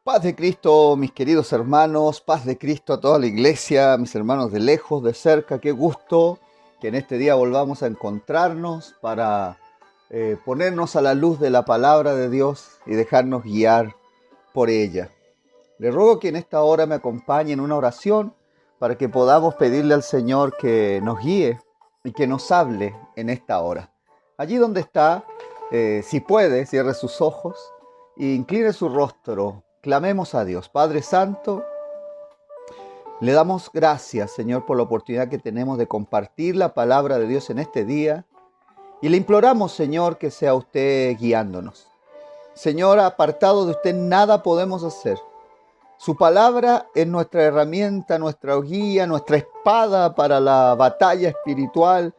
Paz de Cristo, mis queridos hermanos, paz de Cristo a toda la iglesia, mis hermanos de lejos, de cerca, qué gusto que en este día volvamos a encontrarnos para ponernos a la luz de la palabra de Dios y dejarnos guiar por ella. Le ruego que en esta hora me acompañe en una oración para que podamos pedirle al Señor que nos guíe y que nos hable en esta hora. Allí donde está, si puede, cierre sus ojos e incline su rostro. Clamemos a Dios. Padre Santo, le damos gracias, Señor, por la oportunidad que tenemos de compartir la palabra de Dios en este día. Y le imploramos, Señor, que sea usted guiándonos. Señor, apartado de usted nada podemos hacer. Su palabra es nuestra herramienta, nuestra guía, nuestra espada para la batalla espiritual.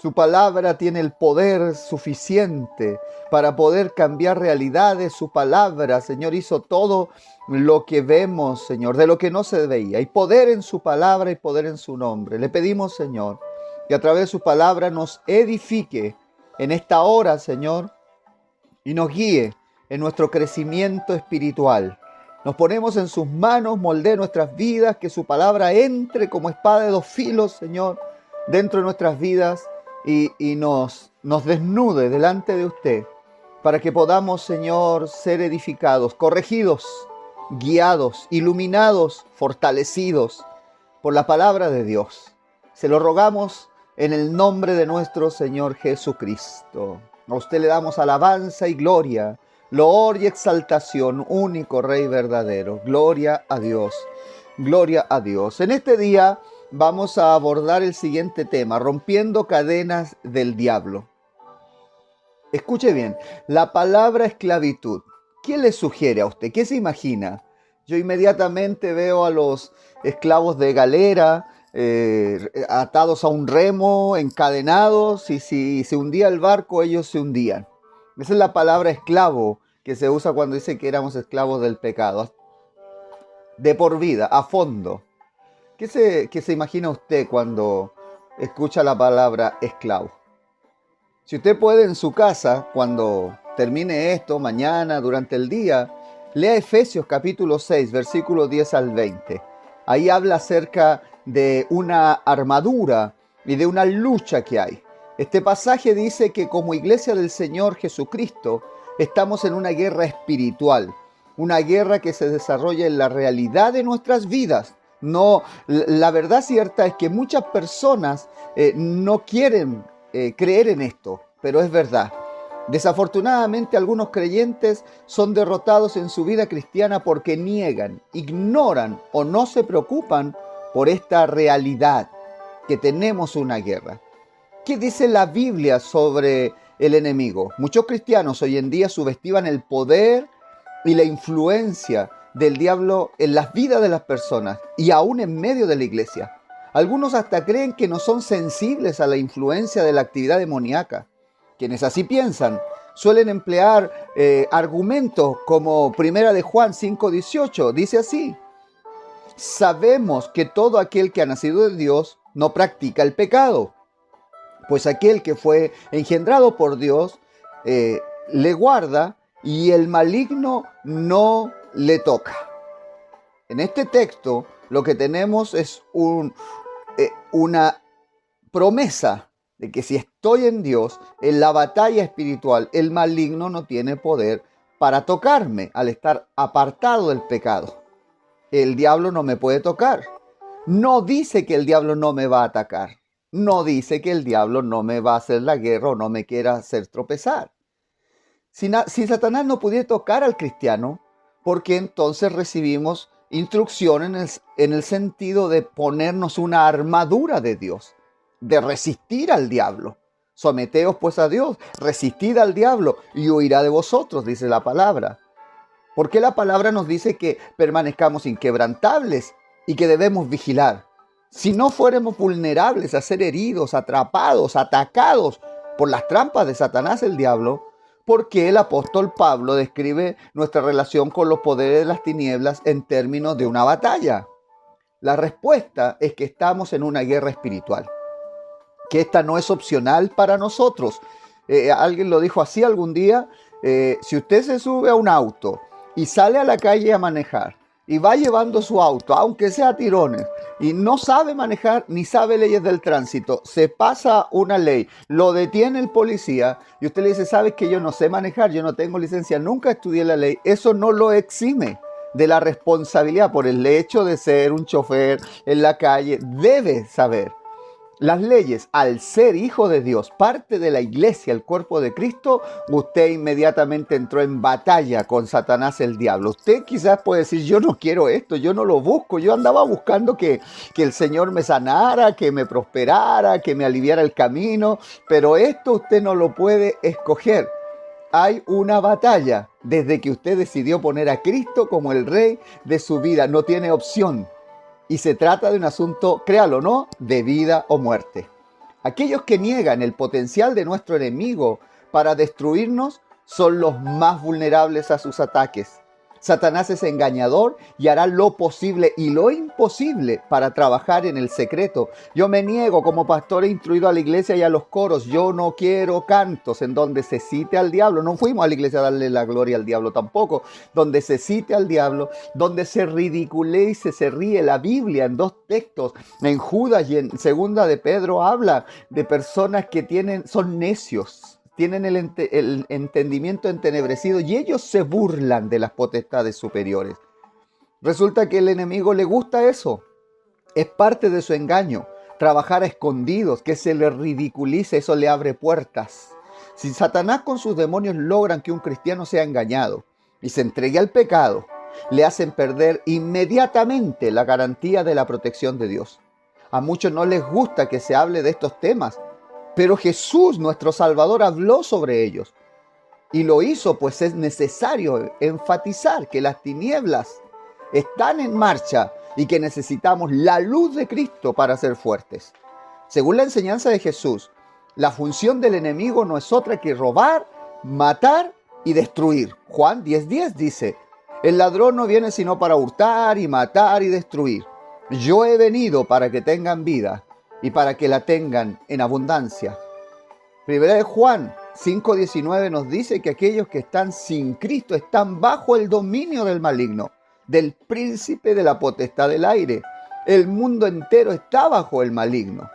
Su palabra tiene el poder suficiente para poder cambiar realidades. Su palabra, Señor, hizo todo lo que vemos, Señor, de lo que no se veía. Hay poder en su palabra y poder en su nombre. Le pedimos, Señor, que a través de su palabra nos edifique en esta hora, Señor, y nos guíe en nuestro crecimiento espiritual. Nos ponemos en sus manos, moldee nuestras vidas, que su palabra entre como espada de dos filos, Señor, dentro de nuestras vidas y nos desnude delante de usted, para que podamos, Señor, ser edificados, corregidos, guiados, iluminados, fortalecidos por la palabra de Dios. Se lo rogamos en el nombre de nuestro Señor Jesucristo. A usted le damos alabanza y gloria, loor y exaltación, único Rey verdadero. Gloria a Dios, gloria a Dios. En este día vamos a abordar el siguiente tema, rompiendo cadenas del diablo. Escuche bien, la palabra esclavitud, ¿qué le sugiere a usted? ¿Qué se imagina? Yo inmediatamente veo a los esclavos de galera, atados a un remo, encadenados, y si se hundía el barco, ellos se hundían. Esa es la palabra esclavo que se usa cuando dice que éramos esclavos del pecado. De por vida, a fondo. ¿Qué se imagina usted cuando escucha la palabra esclavo? Si usted puede en su casa, cuando termine esto, mañana, durante el día, lea Efesios capítulo 6, versículos 10 al 20. Ahí habla acerca de una armadura y de una lucha que hay. Este pasaje dice que como iglesia del Señor Jesucristo, estamos en una guerra espiritual, una guerra que se desarrolla en la realidad de nuestras vidas. No, la verdad cierta es que muchas personas no quieren creer en esto, pero es verdad. Desafortunadamente, algunos creyentes son derrotados en su vida cristiana porque niegan, ignoran o no se preocupan por esta realidad, que tenemos una guerra. ¿Qué dice la Biblia sobre el enemigo? Muchos cristianos hoy en día subestiman el poder y la influencia del diablo en las vidas de las personas y aún en medio de la iglesia. Algunos hasta creen que no son sensibles a la influencia de la actividad demoníaca. Quienes así piensan suelen emplear argumentos como Primera de Juan 5:18. Dice así: sabemos que todo aquel que ha nacido de Dios no practica el pecado, pues aquel que fue engendrado por Dios le guarda y el maligno no le toca. En este texto lo que tenemos es una promesa de que si estoy en Dios, en la batalla espiritual, el maligno no tiene poder para tocarme al estar apartado del pecado. El diablo no me puede tocar. No dice que el diablo no me va a atacar. No dice que el diablo no me va a hacer la guerra o no me quiera hacer tropezar. Si Satanás no pudiera tocar al cristiano, ¿por qué entonces recibimos instrucción en el sentido de ponernos una armadura de Dios, de resistir al diablo? Someteos pues a Dios, resistid al diablo y huirá de vosotros, dice la palabra. ¿Por qué la palabra nos dice que permanezcamos inquebrantables y que debemos vigilar? Si no fuéramos vulnerables a ser heridos, atrapados, atacados por las trampas de Satanás el diablo, ¿por qué el apóstol Pablo describe nuestra relación con los poderes de las tinieblas en términos de una batalla? La respuesta es que estamos en una guerra espiritual, que esta no es opcional para nosotros. Alguien lo dijo así algún día: si usted se sube a un auto y sale a la calle a manejar y va llevando su auto, aunque sea a tirones, y no sabe manejar ni sabe leyes del tránsito, se pasa una ley, lo detiene el policía y usted le dice, sabes que yo no sé manejar, yo no tengo licencia, nunca estudié la ley, eso no lo exime de la responsabilidad por el hecho de ser un chofer en la calle, debe saber. Las leyes, al ser hijo de Dios, parte de la iglesia, el cuerpo de Cristo, usted inmediatamente entró en batalla con Satanás el diablo. Usted quizás puede decir, yo no quiero esto, yo no lo busco, yo andaba buscando que el Señor me sanara, que me prosperara, que me aliviara el camino, pero esto usted no lo puede escoger. Hay una batalla desde que usted decidió poner a Cristo como el rey de su vida, no tiene opción. Y se trata de un asunto, créalo o no, de vida o muerte. Aquellos que niegan el potencial de nuestro enemigo para destruirnos son los más vulnerables a sus ataques. Satanás es engañador y hará lo posible y lo imposible para trabajar en el secreto. Yo me niego como pastor instruido a la iglesia y a los coros. Yo no quiero cantos en donde se cite al diablo. No fuimos a la iglesia a darle la gloria al diablo tampoco. Donde se cite al diablo, donde se ridiculice, se ríe. La Biblia en dos textos, en Judas y en segunda de Pedro, habla de personas que son necios. Tienen el entendimiento entenebrecido y ellos se burlan de las potestades superiores. Resulta que el enemigo le gusta eso. Es parte de su engaño. Trabajar a escondidos, que se le ridiculice, eso le abre puertas. Si Satanás con sus demonios logran que un cristiano sea engañado y se entregue al pecado, le hacen perder inmediatamente la garantía de la protección de Dios. A muchos no les gusta que se hable de estos temas, pero Jesús, nuestro Salvador, habló sobre ellos. Y lo hizo, pues es necesario enfatizar que las tinieblas están en marcha y que necesitamos la luz de Cristo para ser fuertes. Según la enseñanza de Jesús, la función del enemigo no es otra que robar, matar y destruir. Juan 10:10 dice, el ladrón no viene sino para hurtar y matar y destruir. Yo he venido para que tengan vida y para que la tengan en abundancia. Primera de Juan 5:19 nos dice que aquellos que están sin Cristo están bajo el dominio del maligno, del príncipe de la potestad del aire. El mundo entero está bajo el maligno.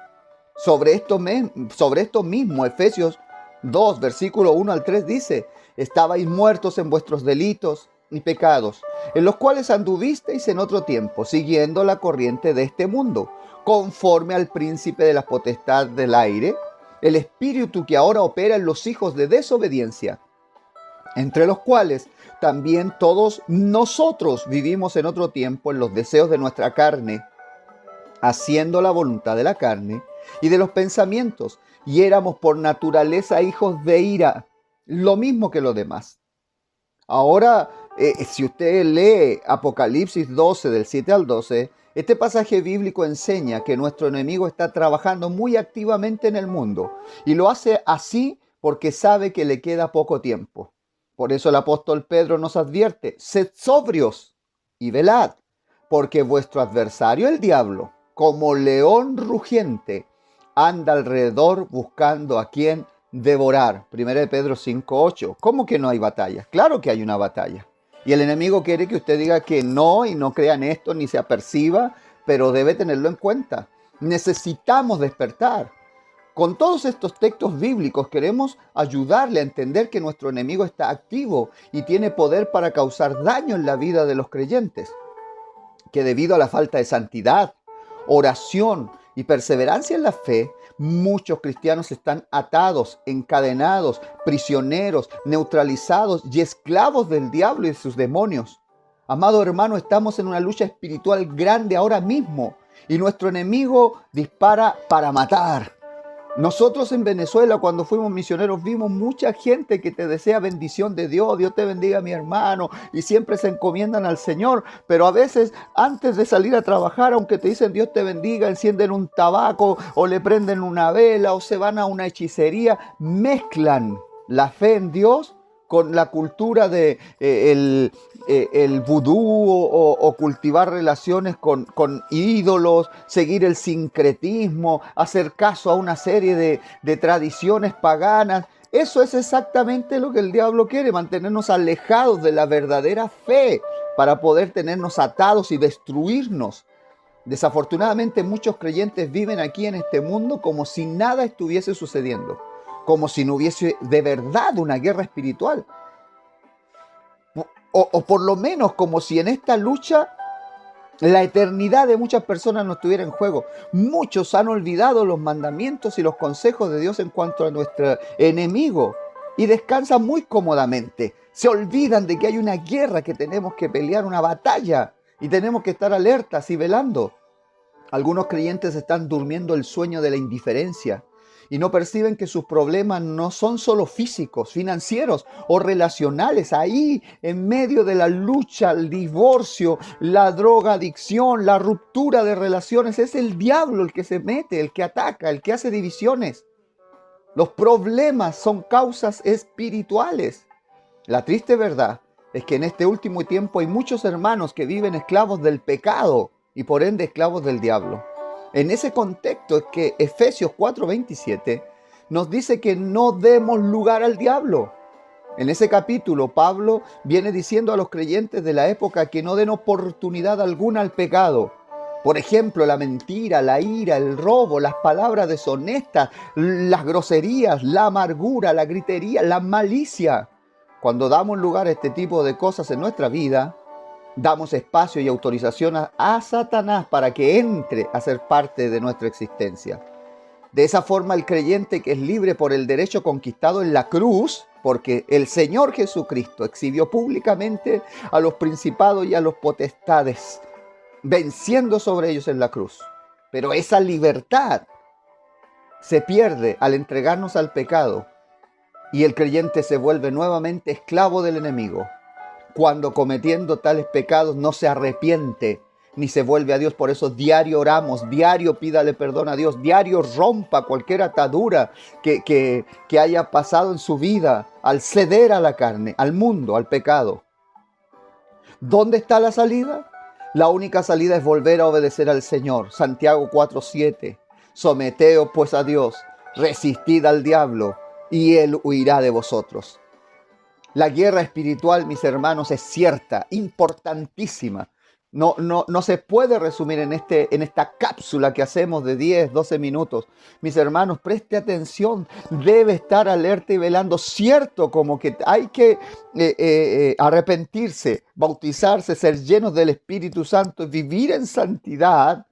Sobre esto mismo, Efesios 2, versículo 1 al 3 dice, estabais muertos en vuestros delitos y pecados, en los cuales anduvisteis en otro tiempo, siguiendo la corriente de este mundo, conforme al príncipe de la potestad del aire, el espíritu que ahora opera en los hijos de desobediencia, entre los cuales también todos nosotros vivimos en otro tiempo en los deseos de nuestra carne, haciendo la voluntad de la carne y de los pensamientos, y éramos por naturaleza hijos de ira, lo mismo que los demás. Ahora, si usted lee Apocalipsis 12, del 7 al 12, este pasaje bíblico enseña que nuestro enemigo está trabajando muy activamente en el mundo y lo hace así porque sabe que le queda poco tiempo. Por eso el apóstol Pedro nos advierte, sed sobrios y velad, porque vuestro adversario el diablo, como león rugiente, anda alrededor buscando a quien devorar. 1 Pedro 5:8. ¿Cómo que no hay batalla? Claro que hay una batalla. Y el enemigo quiere que usted diga que no y no crea en esto ni se aperciba, pero debe tenerlo en cuenta. Necesitamos despertar. Con todos estos textos bíblicos queremos ayudarle a entender que nuestro enemigo está activo y tiene poder para causar daño en la vida de los creyentes. Que debido a la falta de santidad, oración y perseverancia en la fe, muchos cristianos están atados, encadenados, prisioneros, neutralizados y esclavos del diablo y de sus demonios. Amado hermano, estamos en una lucha espiritual grande ahora mismo y nuestro enemigo dispara para matar. Nosotros en Venezuela, cuando fuimos misioneros, vimos mucha gente que te desea bendición de Dios. Dios te bendiga, mi hermano. Y siempre se encomiendan al Señor. Pero a veces, antes de salir a trabajar, aunque te dicen Dios te bendiga, encienden un tabaco o le prenden una vela o se van a una hechicería. Mezclan la fe en Dios con la cultura de el vudú o cultivar relaciones con ídolos, seguir el sincretismo, hacer caso a una serie de tradiciones paganas. Eso es exactamente lo que el diablo quiere, mantenernos alejados de la verdadera fe para poder tenernos atados y destruirnos. Desafortunadamente muchos creyentes viven aquí en este mundo como si nada estuviese sucediendo, como si no hubiese de verdad una guerra espiritual, o por lo menos como si en esta lucha la eternidad de muchas personas no estuviera en juego. Muchos han olvidado los mandamientos y los consejos de Dios en cuanto a nuestro enemigo y descansan muy cómodamente. Se olvidan de que hay una guerra que tenemos que pelear, una batalla, y tenemos que estar alertas y velando. Algunos creyentes están durmiendo el sueño de la indiferencia y no perciben que sus problemas no son solo físicos, financieros o relacionales. Ahí, en medio de la lucha, el divorcio, la drogadicción, la ruptura de relaciones, es el diablo el que se mete, el que ataca, el que hace divisiones. Los problemas son causas espirituales. La triste verdad es que en este último tiempo hay muchos hermanos que viven esclavos del pecado y por ende esclavos del diablo. En ese contexto es que Efesios 4:27 nos dice que no demos lugar al diablo. En ese capítulo Pablo viene diciendo a los creyentes de la época que no den oportunidad alguna al pecado. Por ejemplo, la mentira, la ira, el robo, las palabras deshonestas, las groserías, la amargura, la gritería, la malicia. Cuando damos lugar a este tipo de cosas en nuestra vida, damos espacio y autorización a Satanás para que entre a ser parte de nuestra existencia. De esa forma, el creyente que es libre por el derecho conquistado en la cruz, porque el Señor Jesucristo exhibió públicamente a los principados y a los potestades, venciendo sobre ellos en la cruz. Pero esa libertad se pierde al entregarnos al pecado y el creyente se vuelve nuevamente esclavo del enemigo. Cuando cometiendo tales pecados no se arrepiente ni se vuelve a Dios. Por eso diario oramos, diario pídale perdón a Dios, diario rompa cualquier atadura que haya pasado en su vida al ceder a la carne, al mundo, al pecado. ¿Dónde está la salida? La única salida es volver a obedecer al Señor. Santiago 4:7. Someteos pues a Dios, resistid al diablo y él huirá de vosotros. La guerra espiritual, mis hermanos, es cierta, importantísima. No se puede resumir en esta cápsula que hacemos de 10, 12 minutos. Mis hermanos, preste atención. Debe estar alerta y velando. Cierto, como que hay que arrepentirse, bautizarse, ser llenos del Espíritu Santo, vivir en santidad.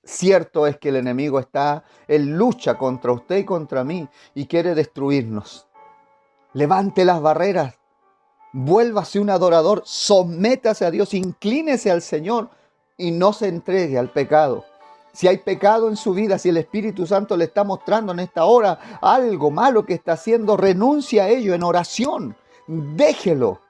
Cierto es que el enemigo está en lucha contra usted y contra mí y quiere destruirnos. Levante las barreras. Vuélvase un adorador, sométase a Dios, inclínese al Señor y no se entregue al pecado. Si hay pecado en su vida, si el Espíritu Santo le está mostrando en esta hora algo malo que está haciendo, renuncia a ello en oración, déjelo.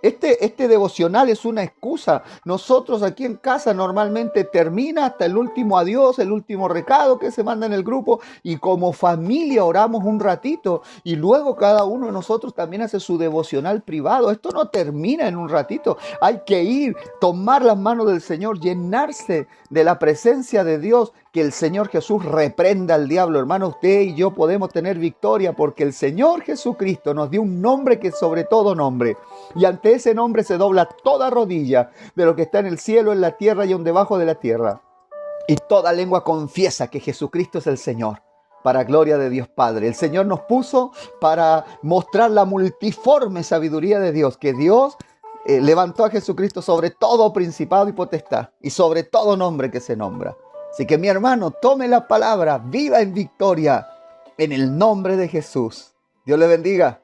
Este devocional es una excusa. Nosotros aquí en casa normalmente termina hasta el último adiós, el último recado que se manda en el grupo y como familia oramos un ratito y luego cada uno de nosotros también hace su devocional privado. Esto no termina en un ratito. Hay que ir, tomar las manos del Señor, llenarse de la presencia de Dios. Que el Señor Jesús reprenda al diablo. Hermano, usted y yo podemos tener victoria porque el Señor Jesucristo nos dio un nombre que es sobre todo nombre. Y ante ese nombre se dobla toda rodilla de lo que está en el cielo, en la tierra y aún debajo de la tierra. Y toda lengua confiesa que Jesucristo es el Señor, para gloria de Dios Padre. El Señor nos puso para mostrar la multiforme sabiduría de Dios, que Dios levantó a Jesucristo sobre todo principado y potestad y sobre todo nombre que se nombra. Así que mi hermano, tome la palabra, viva en victoria en el nombre de Jesús. Dios le bendiga.